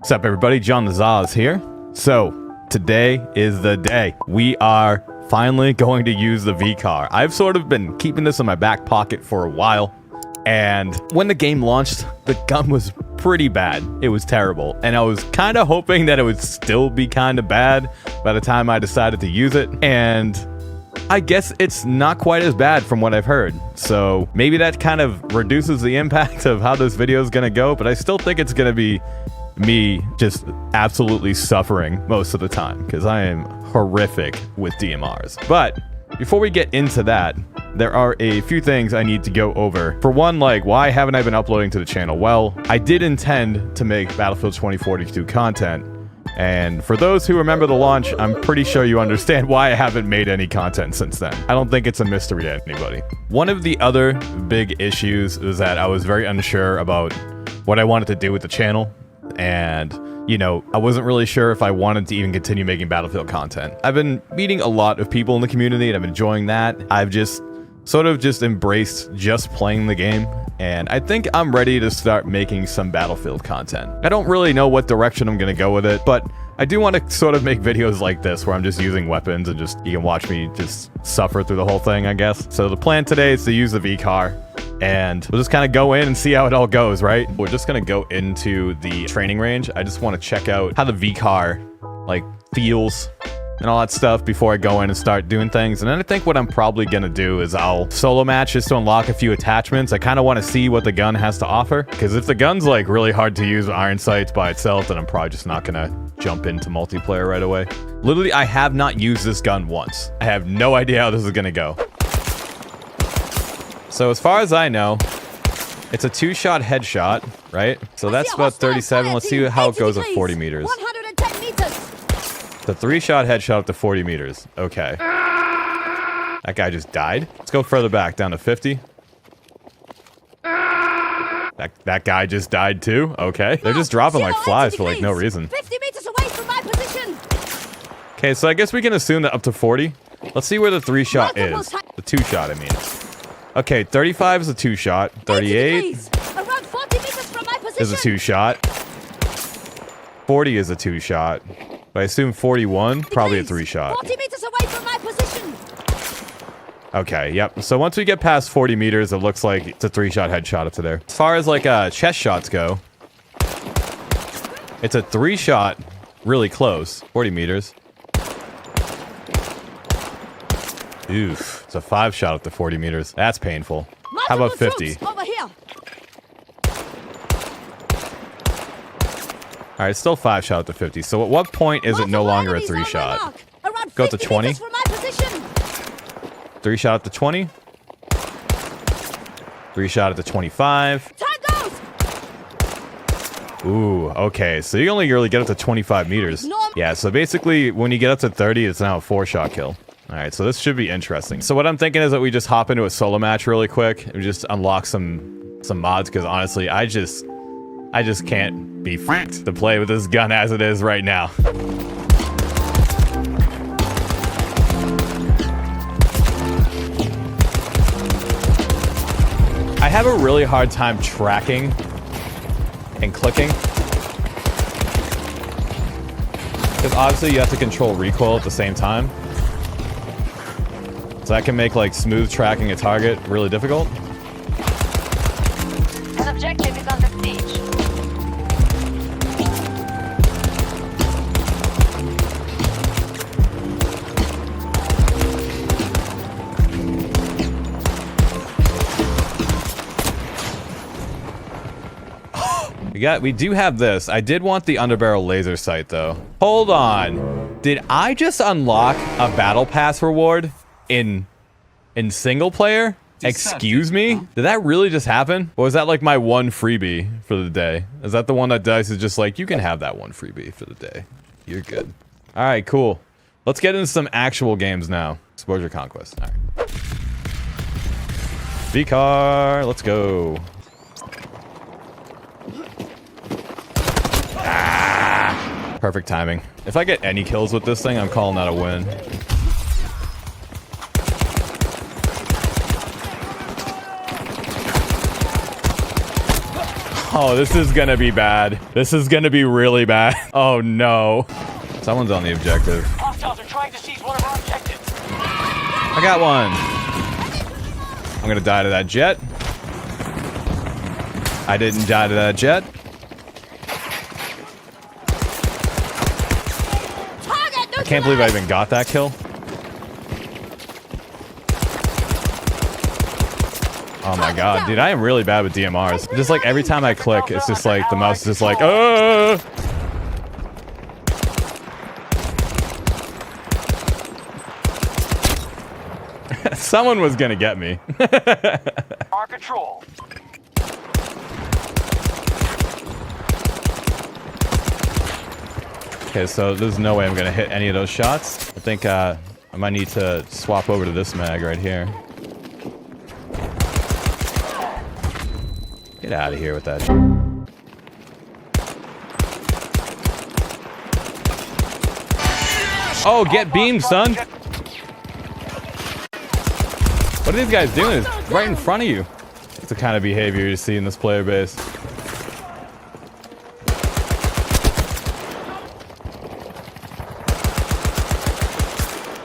What's up, everybody? John the Zaz here. So, today is the day. We are finally going to use the VCAR. I've sort of been keeping this in my back pocket for a while, and when the game launched, the gun was pretty bad. It was terrible, and I was kind of hoping that it would still be kind of bad by the time I decided to use it, and I guess it's not quite as bad from what I've heard. So maybe that kind of reduces the impact of how this video is going to go, but I still think it's going to be me just absolutely suffering most of the time because I am horrific with DMRs. But before we get into that, there are a few things I need to go over. For one, like, why haven't I been uploading to the channel? Well, I did intend to make Battlefield 2042 content, and for those who remember the launch, I'm pretty sure you understand why I haven't made any content since then. I don't think it's a mystery to anybody. One of the other big issues is that I was very unsure about what I wanted to do with the channel, and you know, I wasn't really sure if I wanted to even continue making Battlefield content. I've been meeting a lot of people in the community and I'm enjoying that. I've just sort of just embraced just playing the game, and I think I'm ready to start making some Battlefield content. I don't really know what direction I'm gonna go with it, but I do want to sort of make videos like this where I'm just using weapons and just you can watch me just suffer through the whole thing, I guess. So the plan today is to use the VCAR, and we'll just kind of go in and see how it all goes, right? We're just gonna go into the training range. I just want to check out how the VCAR like feels and all that stuff before I go in and start doing things. And then I think what I'm probably gonna do is I'll solo match just to unlock a few attachments. I kind of want to see what the gun has to offer, because if the gun's like really hard to use with iron sights by itself, then I'm probably just not gonna jump into multiplayer right away. Literally, I have not used this gun once. I have no idea how this is gonna go. So as far as I know, it's a 2-shot headshot, right? So that's about 37. Let's see how it goes at 40 meters. 110 meters. The 3-shot headshot up to 40 meters. Okay. That guy just died. Let's go further back, down to 50. That guy just died too. Okay. They're just dropping like flies for like no reason. 50 meters away from my position. Okay, so I guess we can assume that up to 40. Let's see where the 3-shot is. The 2-shot, I mean. Okay, 35 is a 2-shot. 38 around 40 meters from my position. is a 2-shot. 40 is a 2-shot. But I assume 41, probably a 3-shot. 40 meters away from my position. Okay, yep. So once we get past 40 meters, it looks like it's a 3-shot headshot up to there. As far as like chest shots go, it's a 3-shot really close. 40 meters. Oof. It's a 5-shot up to 40 meters. That's painful. How about 50? Over here. All right, still 5-shot up to 50. So at what point is it no longer a 3-shot? Go up to 20. 3-shot up to 20. 3-shot up to 25. Ooh, okay. So you only really get up to 25 meters. Yeah, so basically when you get up to 30, it's now a 4-shot kill. All right, so this should be interesting. So what I'm thinking is that we just hop into a solo match really quick and just unlock some mods, because honestly, I just can't be franked to play with this gun as it is right now. I have a really hard time tracking and clicking, because obviously you have to control recoil at the same time. So that can make like smooth tracking a target really difficult. An objective is under siege. We do have this. I did want the underbarrel laser sight though. Hold on. Did I just unlock a battle pass reward in single player? Excuse me? Did that really just happen? Or was that like my one freebie for the day? Is that the one that DICE is just like, you can have that one freebie for the day. You're good. All right, cool. Let's get into some actual games now. Exposure Conquest. All right. VCAR, let's go. Perfect timing. If I get any kills with this thing, I'm calling that a win. Oh, this is gonna be bad. This is gonna be really bad. Oh no. Someone's on the objective. Hostiles are trying to seize one of our objectives. I got one. I'm gonna die to that jet. I didn't die to that jet. I can't believe I even got that kill. Oh my god, dude, I am really bad with DMRs. Just like every time I click, it's just like the mouse is just like, Someone was gonna get me. Our control. Okay, so there's no way I'm gonna hit any of those shots. I think I might need to swap over to this mag right here. Get out of here with that. Oh, get beamed, son. What are these guys doing? It's right in front of you. It's the kind of behavior you see in this player base.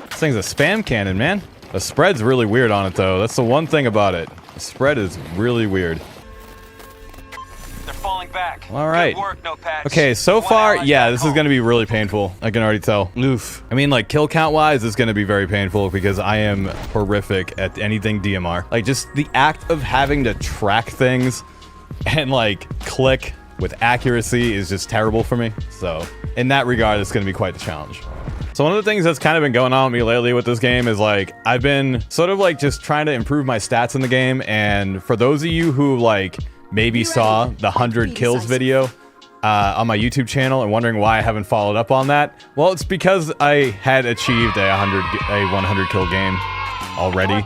This thing's a spam cannon, man. The spread's really weird on it, though. That's the one thing about it. The spread is really weird. They're falling back. All right. Good work, no patch. Okay, so far, yeah, this is going to be really painful. I can already tell. Oof. I mean, like, kill count-wise, it's going to be very painful because I am horrific at anything DMR. Like, just the act of having to track things and, like, click with accuracy is just terrible for me. So, in that regard, it's going to be quite the challenge. So one of the things that's kind of been going on with me lately with this game is like, I've been sort of like just trying to improve my stats in the game. And for those of you who like maybe saw the 100 kills video on my YouTube channel and wondering why I haven't followed up on that, well, it's because I had achieved a 100 kill game already,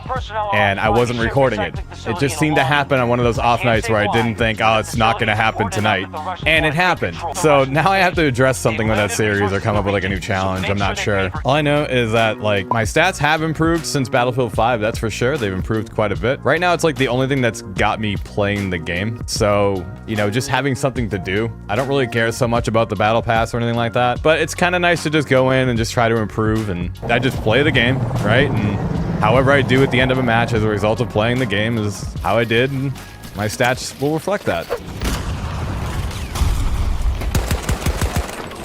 and I wasn't recording it. It just seemed to happen on one of those off nights where I didn't think, oh, it's not going to happen tonight, and it happened. So now I have to address something with that series or come up with like a new challenge. I'm not sure. All I know is that like my stats have improved since Battlefield 5, that's for sure. They've improved quite a bit. Right now, it's like the only thing that's got me playing the game. So, you know, just having something to do. I don't really care so much about the battle pass or anything like that, but it's kind of nice to just go in and just try to improve, and I just play the game, right? And however I do at the end of a match as a result of playing the game is how I did, and my stats will reflect that.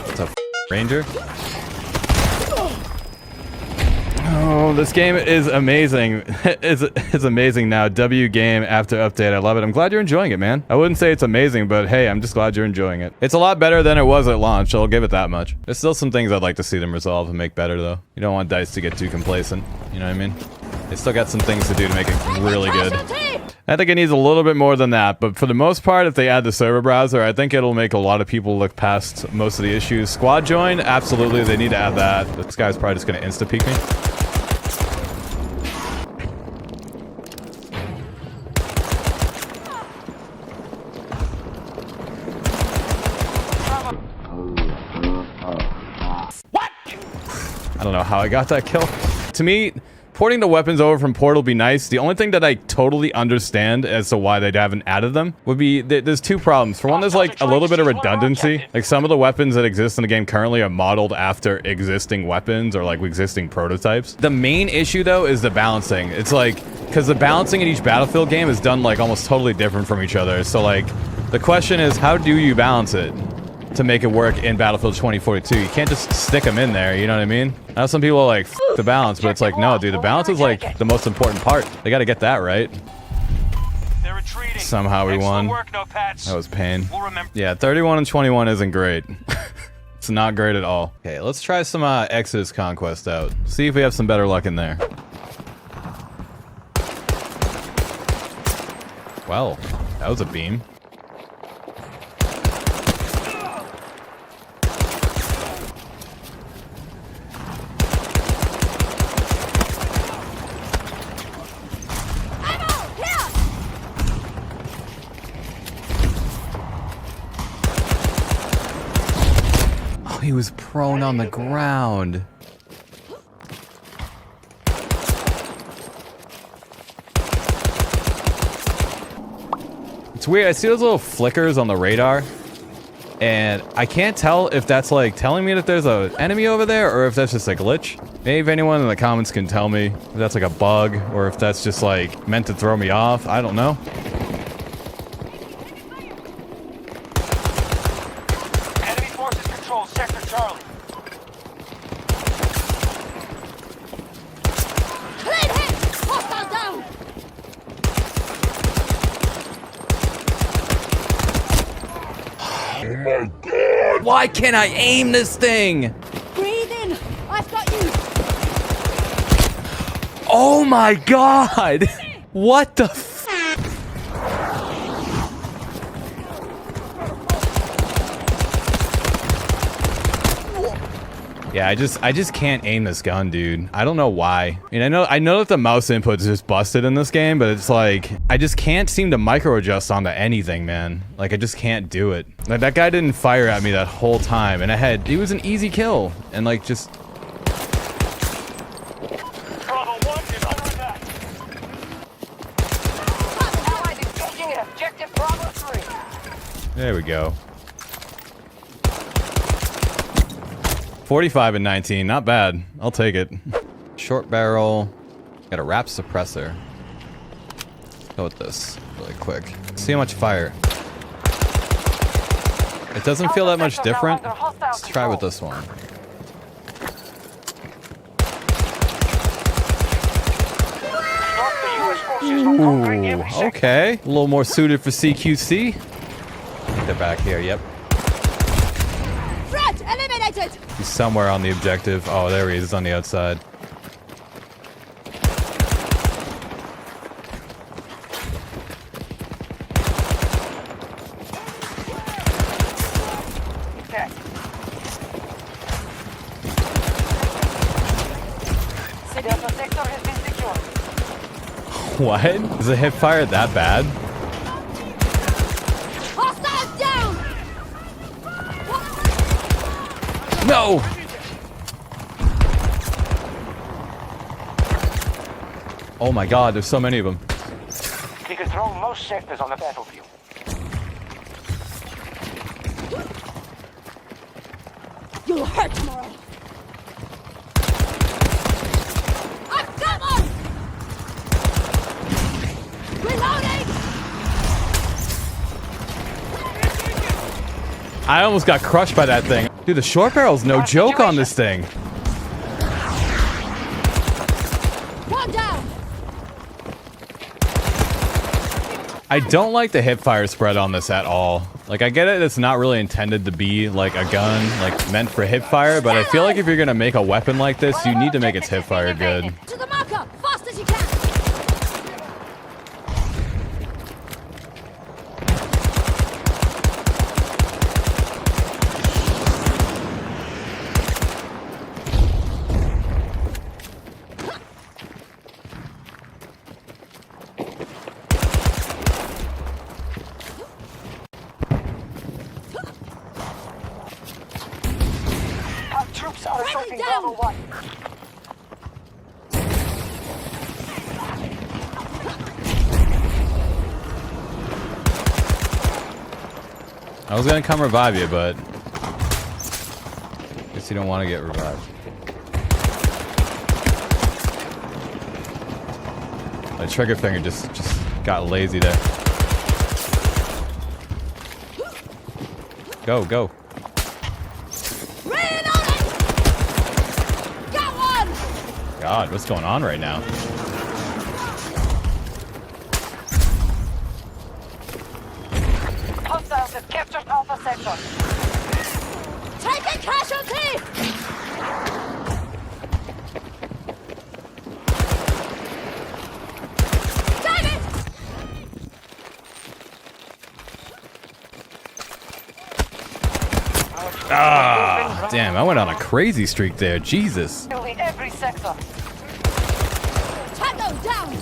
What's up, Ranger? Oh, this game is amazing. It's amazing now. W game after update. I love it. I'm glad you're enjoying it, man. I wouldn't say it's amazing, but hey, I'm just glad you're enjoying it. It's a lot better than it was at launch, I'll give it that much. There's still some things I'd like to see them resolve and make better, though. You don't want DICE to get too complacent. You know what I mean? They still got some things to do to make it really good. I think it needs a little bit more than that, but for the most part, if they add the server browser, I think it'll make a lot of people look past most of the issues. Squad join, absolutely, they need to add that. This guy's probably just gonna insta-peek me. I don't know how I got that kill. To me, porting the weapons over from Portal would be nice. The only thing that I totally understand as to why they haven't added them would be there's two problems. For one, there's like a little bit of redundancy. Like some of the weapons that exist in the game currently are modeled after existing weapons or like existing prototypes. The main issue though is the balancing. It's like, because the balancing in each Battlefield game is done like almost totally different from each other. So like, the question is, how do you balance it to make it work in Battlefield 2042? You can't just stick them in there, you know what I mean? Now some people are like, F the balance, but it's like, no, dude, the balance is like the most important part. They gotta get that right. They're retreating. Somehow we won. That was pain. Yeah, 31 and 21 isn't great. It's not great at all. Okay, let's try some Exodus Conquest out. See if we have some better luck in there. Well, that was a beam. He was prone on the ground. It's weird. I see those little flickers on the radar. And I can't tell if that's like telling me that there's an enemy over there or if that's just a glitch. Maybe if anyone in the comments can tell me if that's like a bug or if that's just like meant to throw me off. I don't know. Enemy forces control Sector Charlie. Clean hit! Hostile down! Why can't I aim this thing? Breathe in! I've got you! Oh my god! What the f- Yeah, I just can't aim this gun, dude. I don't know why. I mean, I know that the mouse input is just busted in this game, but it's like I just can't seem to micro adjust onto anything, man. Like I just can't do it. Like that guy didn't fire at me that whole time, and it was an easy kill, and like just. Bravo 1 is under attack. Allied engaging at objective Bravo 3. There we go. 45 and 19, not bad. I'll take it. Short barrel. Got a wrap suppressor. Go with this really quick. See how much fire. It doesn't feel that much different. Let's try with this one. Stop the U.S. forces from conquering every sector. Okay. A little more suited for CQC. They're back here, yep. Threat eliminated! He's somewhere on the objective. Oh, there he is. He's on the outside. Okay. Delta sector has been secured. What? Is the hip fire that bad? Hostiles down! No! Oh my god, there's so many of them. He controls most sectors on the battlefield. You'll hurt tomorrow! I've got one! Reloading! I almost got crushed by that thing. Dude, the short barrel's no joke on this thing. One down! I don't like the hip fire spread on this at all. Like, I get it, it's not really intended to be like a gun, like meant for hip fire, but I feel like if you're gonna make a weapon like this, you need to make its hip fire good. To the marker! Fast as you can! Our troops are assaulting down. Bravo 1. I was gonna come revive you, but guess you don't want to get revived. My trigger finger just got lazy there. Go, go. Reloading! Got one! God, what's going on right now? Hostiles have captured Alpha sector. Take a casualty! Damn it! Ah, damn, I went on a crazy streak there. Jesus. Nearly every sector. Tango down!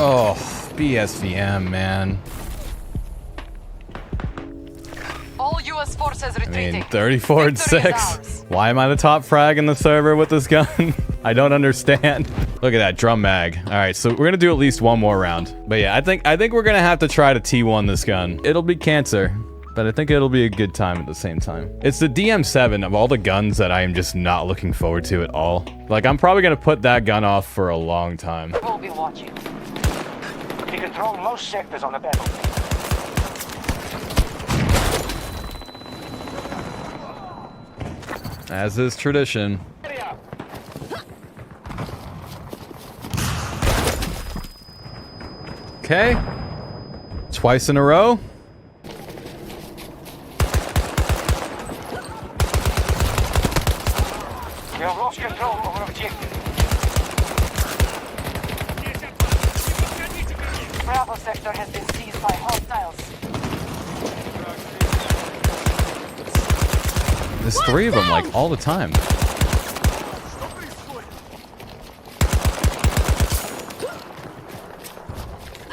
Oh, BSVM, man. All U.S. forces I retreating. mean, 34 and Victory is 6. ours. Why am I the top frag in the server with this gun? I don't understand. Look at that drum mag. All right, so we're gonna do at least one more round. But yeah, I think we're gonna have to try to T1 this gun. It'll be cancer, but I think it'll be a good time at the same time. It's the DM7 of all the guns that I am just not looking forward to at all. Like, I'm probably gonna put that gun off for a long time. We'll be watching. You control most sectors on the battle. As is tradition. Okay. Twice in a row. You have lost control over objective. Bravo sector has been seized by hostiles. There's three of them, like, all the time.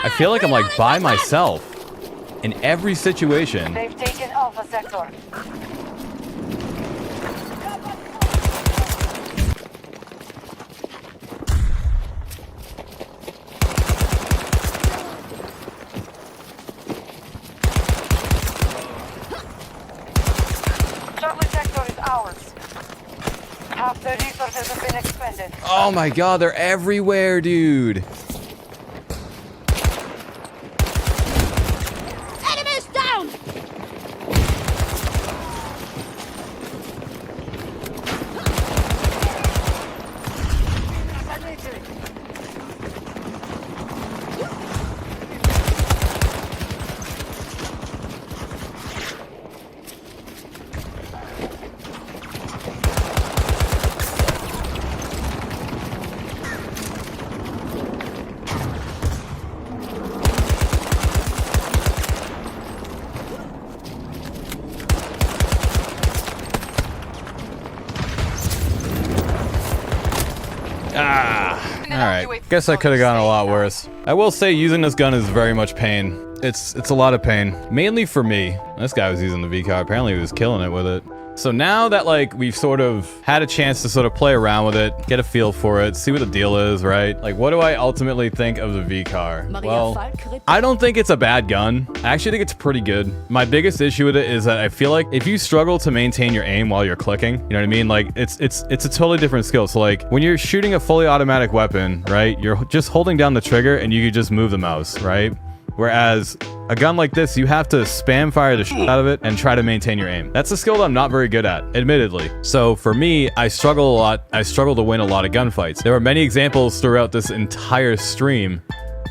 I feel like I'm, like, by myself in every situation. They've taken Alpha sector. Charlie sector is ours. Half the resources have been expended. Oh my god, they're everywhere, dude. Enemies down! Alright, guess I could have gone a lot worse. I will say using this gun is very much pain. It's a lot of pain. Mainly for me. This guy was using the VCAR. Apparently he was killing it with it. So now that, like, we've sort of had a chance to sort of play around with it, get a feel for it, see what the deal is, right? Like, what do I ultimately think of the VCAR? Well, I don't think it's a bad gun. I actually think it's pretty good. My biggest issue with it is that I feel like if you struggle to maintain your aim while you're clicking, you know what I mean? Like, it's a totally different skill. So, like, when you're shooting a fully automatic weapon, right? You're just holding down the trigger and you can just move the mouse, right? Whereas a gun like this, you have to spam fire the shit out of it and try to maintain your aim. That's a skill that I'm not very good at, admittedly. So for me, I struggle a lot. I struggle to win a lot of gunfights. There were many examples throughout this entire stream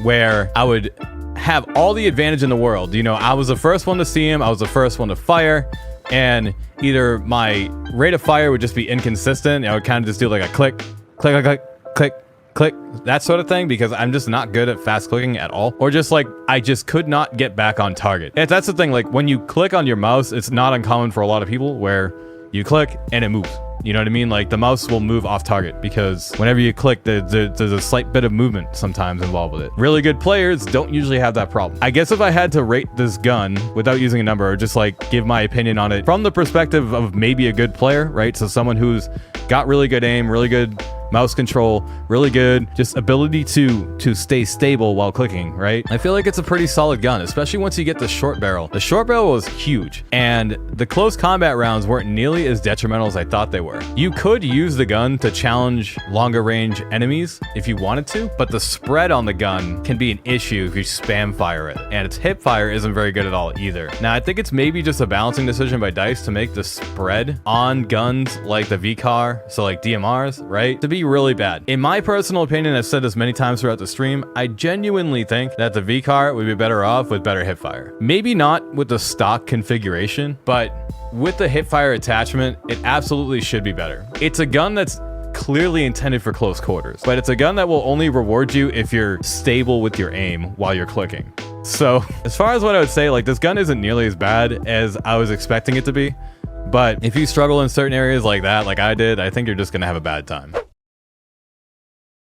where I would have all the advantage in the world. You know, I was the first one to see him. I was the first one to fire. And either my rate of fire would just be inconsistent. I would kind of just do like a click, click, click, click, click, that sort of thing, because I'm just not good at fast clicking at all. Or just like, I just could not get back on target. And that's the thing, like when you click on your mouse, it's not uncommon for a lot of people where you click and it moves. You know what I mean? Like the mouse will move off target because whenever you click, there's a slight bit of movement sometimes involved with it. Really good players don't usually have that problem. I guess if I had to rate this gun without using a number or just like give my opinion on it from the perspective of maybe a good player, right? So someone who's got really good aim, really good mouse control, really good just ability to stay stable while clicking, right? I feel like it's a pretty solid gun, especially once you get the short barrel. The short barrel was huge, and the close combat rounds weren't nearly as detrimental as I thought they were. You could use the gun to challenge longer range enemies if you wanted to, but the spread on the gun can be an issue if you spam fire it, and its hip fire isn't very good at all either. Now, I think it's maybe just a balancing decision by DICE to make the spread on guns like the VCAR, so like DMRs, right, to be really bad. In my personal opinion, I've said this many times throughout the stream, I genuinely think that the VCAR would be better off with better hip fire. Maybe not with the stock configuration, but with the hip fire attachment, it absolutely should be better. It's a gun that's clearly intended for close quarters, but it's a gun that will only reward you if you're stable with your aim while you're clicking. So as far as what I would say, like this gun isn't nearly as bad as I was expecting it to be, but if you struggle in certain areas like that, like I did, I think you're just gonna have a bad time.